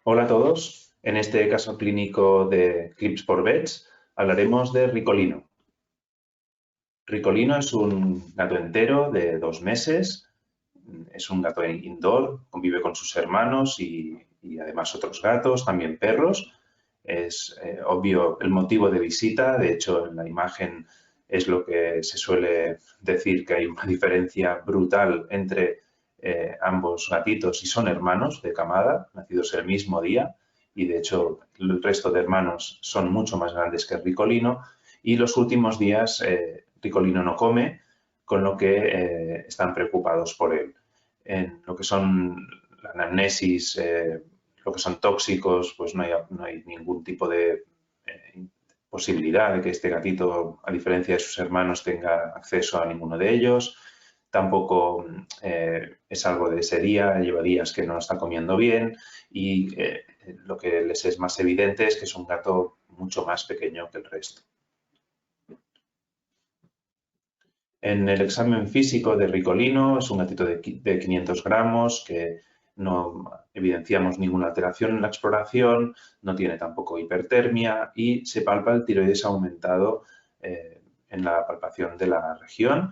Hola a todos. En este caso clínico de Clips for Vets hablaremos de Ricolino. Ricolino es un gato entero de 2 meses. Es un gato indoor, convive con sus hermanos y además otros gatos, también perros. Es obvio el motivo de visita. De hecho, en la imagen es lo que se suele decir, que hay una diferencia brutal entre ambos gatitos y son hermanos de camada, nacidos el mismo día. Y de hecho el resto de hermanos son mucho más grandes que Ricolino. Y los últimos días Ricolino no come, con lo que están preocupados por él. En lo que son la anamnesis, lo que son tóxicos, pues no hay ningún tipo de posibilidad de que este gatito, a diferencia de sus hermanos, tenga acceso a ninguno de ellos. Tampoco es algo de ese día, lleva días que no está comiendo bien y lo que les es más evidente es que es un gato mucho más pequeño que el resto. En el examen físico de Ricolino es un gatito de 500 gramos que no evidenciamos ninguna alteración en la exploración, no tiene tampoco hipertermia y se palpa el tiroides aumentado en la palpación de la región.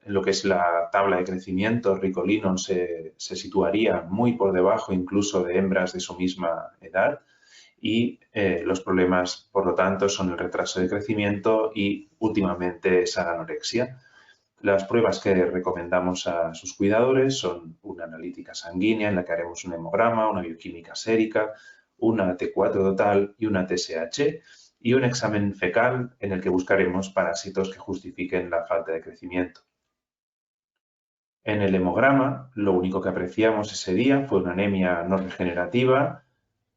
En lo que es la tabla de crecimiento, Ricolino se situaría muy por debajo incluso de hembras de su misma edad. Y los problemas, por lo tanto, son el retraso de crecimiento y últimamente esa anorexia. Las pruebas que recomendamos a sus cuidadores son una analítica sanguínea en la que haremos un hemograma, una bioquímica sérica, una T4 total y una TSH y un examen fecal en el que buscaremos parásitos que justifiquen la falta de crecimiento. En el hemograma, lo único que apreciamos ese día fue una anemia no regenerativa,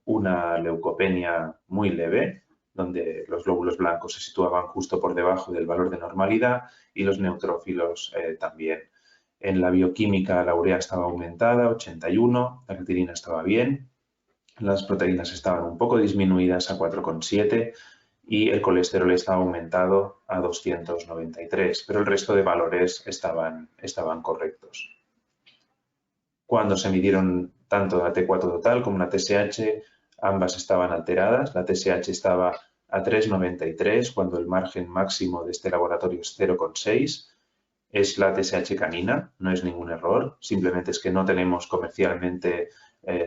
una leucopenia muy leve, donde los glóbulos blancos se situaban justo por debajo del valor de normalidad y los neutrófilos también. En la bioquímica la urea estaba aumentada, 81, la creatinina estaba bien, las proteínas estaban un poco disminuidas a 4,7 y el colesterol estaba aumentado a 293, pero el resto de valores estaban correctos. Cuando se midieron tanto la T4 total como la TSH, ambas estaban alteradas. La TSH estaba a 3,93 cuando el margen máximo de este laboratorio es 0,6. Es la TSH canina, no es ningún error, simplemente es que no tenemos comercialmente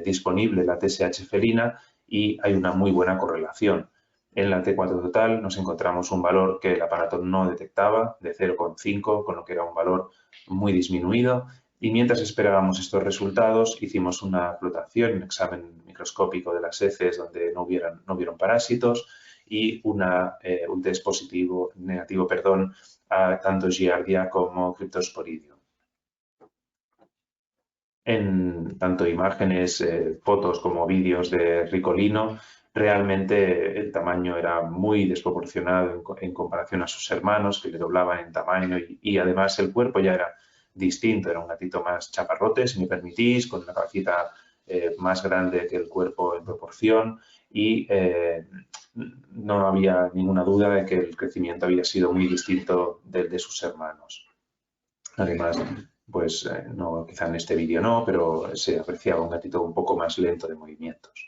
disponible la TSH felina y hay una muy buena correlación. En la T4 total nos encontramos un valor que el aparato no detectaba, de 0,5, con lo que era un valor muy disminuido. Y mientras esperábamos estos resultados, hicimos una flotación, un examen microscópico de las heces donde no hubieron parásitos y un test negativo a tanto Giardia como Cryptosporidium. En tanto imágenes, fotos como vídeos de Ricolino, realmente el tamaño era muy desproporcionado en comparación a sus hermanos, que le doblaban en tamaño y además el cuerpo ya era distinto, era un gatito más chaparrote, si me permitís, con una cabecita más grande que el cuerpo en proporción y no había ninguna duda de que el crecimiento había sido muy distinto del de sus hermanos. Además, pues no, quizá en este vídeo no, pero se apreciaba un gatito un poco más lento de movimientos.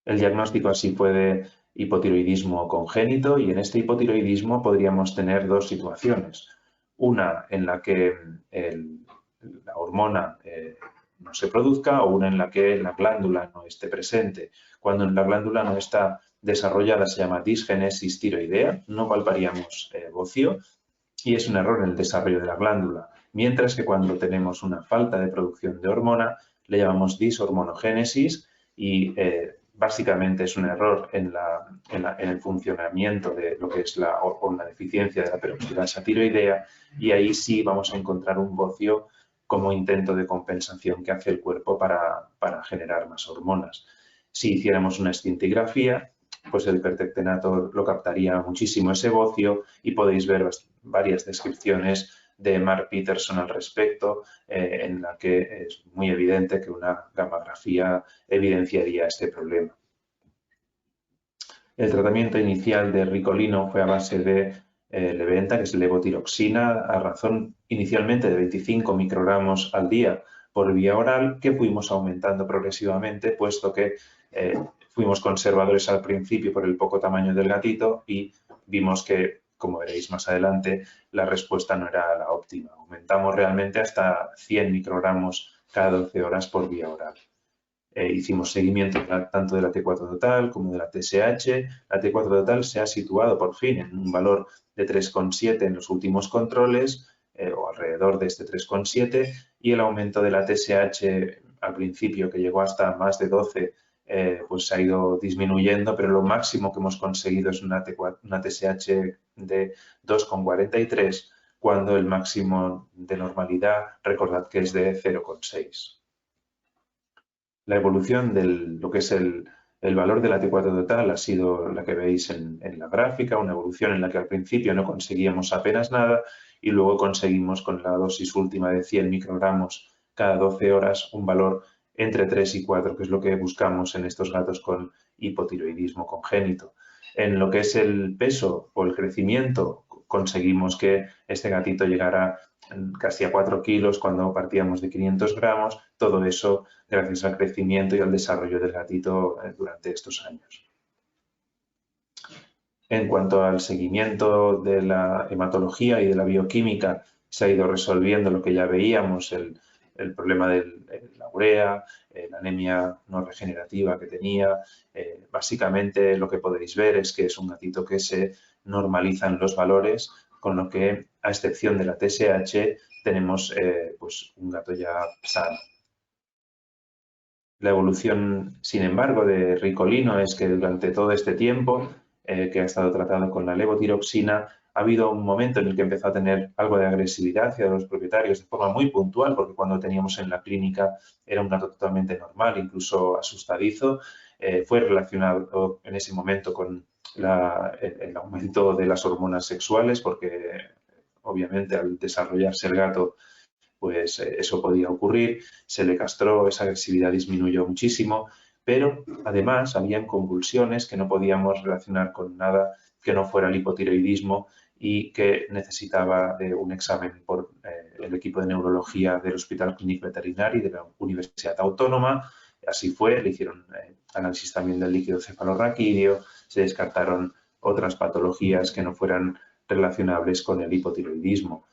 El diagnóstico así fue de hipotiroidismo congénito y en este hipotiroidismo podríamos tener dos situaciones. Una en la que la hormona no se produzca o una en la que la glándula no esté presente. Cuando la glándula no está desarrollada se llama disgenesis tiroidea, no palparíamos bocio y es un error en el desarrollo de la glándula. Mientras que cuando tenemos una falta de producción de hormona le llamamos dishormonogénesis y básicamente es un error en el funcionamiento de lo que es una deficiencia de la peroxidasa tiroidea y ahí sí vamos a encontrar un bocio como intento de compensación que hace el cuerpo para generar más hormonas. Si hiciéramos una escintigrafía, pues el pertectenato lo captaría muchísimo ese bocio y podéis ver varias descripciones de Mark Peterson al respecto, en la que es muy evidente que una gammagrafía evidenciaría este problema. El tratamiento inicial de Ricolino fue a base de Leventa, que es levotiroxina, a razón inicialmente de 25 microgramos al día por vía oral que fuimos aumentando progresivamente, puesto que fuimos conservadores al principio por el poco tamaño del gatito y vimos que, como veréis más adelante, la respuesta no era la óptima. Aumentamos realmente hasta 100 microgramos cada 12 horas por vía oral. Hicimos seguimiento tanto de la T4 total como de la TSH. La T4 total se ha situado por fin en un valor de 3,7 en los últimos controles, o alrededor de este 3,7, y el aumento de la TSH al principio, que llegó hasta más de 12, pues se ha ido disminuyendo, pero lo máximo que hemos conseguido es una TSH de 2,43, cuando el máximo de normalidad, recordad que es de 0,6. La evolución de lo que es el valor de la T4 total ha sido la que veis en la gráfica, una evolución en la que al principio no conseguíamos apenas nada y luego conseguimos con la dosis última de 100 microgramos cada 12 horas un valor entre 3 y 4, que es lo que buscamos en estos gatos con hipotiroidismo congénito. En lo que es el peso o el crecimiento, conseguimos que este gatito llegara casi a 4 kilos cuando partíamos de 500 gramos, todo eso gracias al crecimiento y al desarrollo del gatito durante estos años. En cuanto al seguimiento de la hematología y de la bioquímica, se ha ido resolviendo lo que ya veíamos, el problema de la urea, la anemia no regenerativa que tenía. Básicamente lo que podéis ver es que es un gatito que se normalizan los valores, con lo que, a excepción de la TSH, tenemos pues un gato ya sano. La evolución, sin embargo, de Ricolino es que durante todo este tiempo que ha estado tratado con la levotiroxina, ha habido un momento en el que empezó a tener algo de agresividad hacia los propietarios de forma muy puntual, porque cuando teníamos en la clínica era un gato totalmente normal, incluso asustadizo. Fue relacionado en ese momento con el aumento de las hormonas sexuales, porque obviamente al desarrollarse el gato pues eso podía ocurrir, se le castró, esa agresividad disminuyó muchísimo, pero además habían convulsiones que no podíamos relacionar con nada que no fuera el hipotiroidismo y que necesitaba de un examen por el equipo de neurología del Hospital Clínico Veterinario y de la Universidad Autónoma. Así fue, le hicieron análisis también del líquido cefalorraquídeo, se descartaron otras patologías que no fueran relacionables con el hipotiroidismo.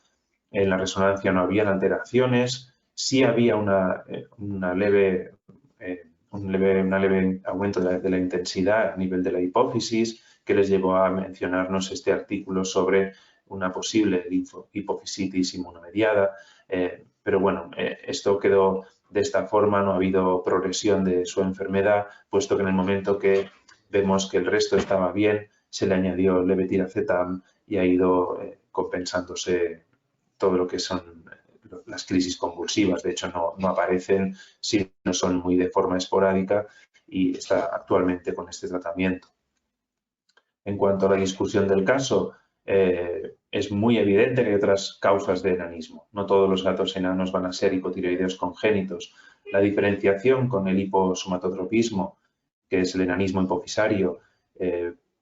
En la resonancia no habían alteraciones, sí había un leve aumento de la intensidad a nivel de la hipófisis, que les llevó a mencionarnos este artículo sobre una posible hipofisitis inmunomediada. Pero bueno, esto quedó de esta forma, no ha habido progresión de su enfermedad, puesto que en el momento que vemos que el resto estaba bien, se le añadió levetiracetam y ha ido compensándose todo lo que son las crisis convulsivas. De hecho, no aparecen, sino son muy de forma esporádica y está actualmente con este tratamiento. En cuanto a la discusión del caso, es muy evidente que hay otras causas de enanismo. No todos los gatos enanos van a ser hipotiroideos congénitos. La diferenciación con el hiposomatotropismo, que es el enanismo hipofisario,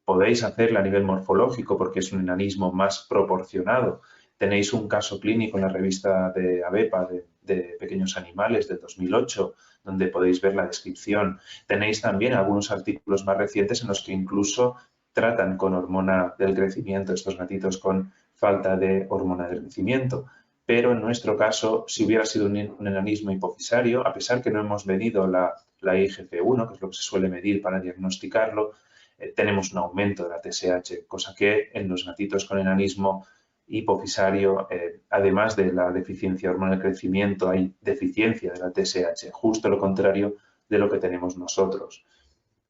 podéis hacerla a nivel morfológico porque es un enanismo más proporcionado. Tenéis un caso clínico en la revista de ABEPA de pequeños animales del 2008, donde podéis ver la descripción. Tenéis también algunos artículos más recientes en los que incluso tratan con hormona del crecimiento estos gatitos con falta de hormona del crecimiento. Pero en nuestro caso, si hubiera sido un enanismo hipofisario, a pesar que no hemos medido la IGF-1, que es lo que se suele medir para diagnosticarlo, tenemos un aumento de la TSH, cosa que en los gatitos con enanismo hipofisario, además de la deficiencia hormonal de crecimiento, hay deficiencia de la TSH, justo lo contrario de lo que tenemos nosotros.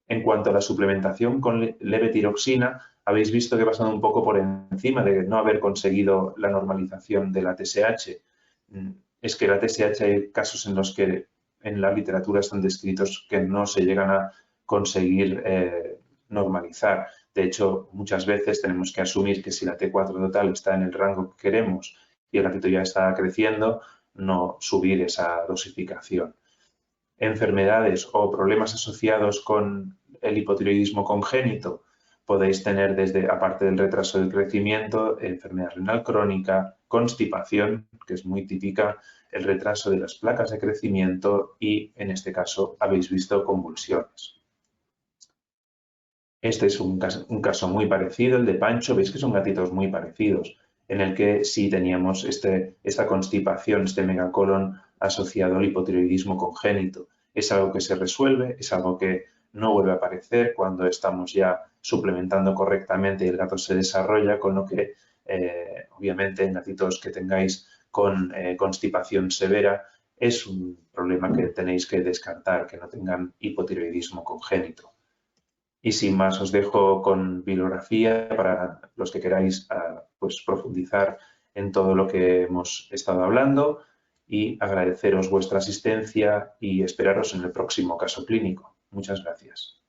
En cuanto a la suplementación con levetiracetam, habéis visto que he pasado un poco por encima de no haber conseguido la normalización de la TSH. Es que la TSH hay casos en los que en la literatura están descritos que no se llegan a conseguir normalizar. De hecho, muchas veces tenemos que asumir que si la T4 total está en el rango que queremos y el gatito ya está creciendo, no subir esa dosificación. Enfermedades o problemas asociados con el hipotiroidismo congénito podéis tener desde, aparte del retraso del crecimiento, enfermedad renal crónica, constipación, que es muy típica, el retraso de las placas de crecimiento y, en este caso, habéis visto convulsiones. Este es un caso muy parecido, el de Pancho. Veis que son gatitos muy parecidos, en el que sí teníamos esta constipación, este megacolon asociado al hipotiroidismo congénito. Es algo que se resuelve, es algo que no vuelve a aparecer cuando estamos ya suplementando correctamente y el gato se desarrolla, con lo que, obviamente, en gatitos que tengáis con constipación severa, es un problema que tenéis que descartar, que no tengan hipotiroidismo congénito. Y sin más, os dejo con bibliografía para los que queráis pues, profundizar en todo lo que hemos estado hablando, y agradeceros vuestra asistencia y esperaros en el próximo caso clínico. Muchas gracias.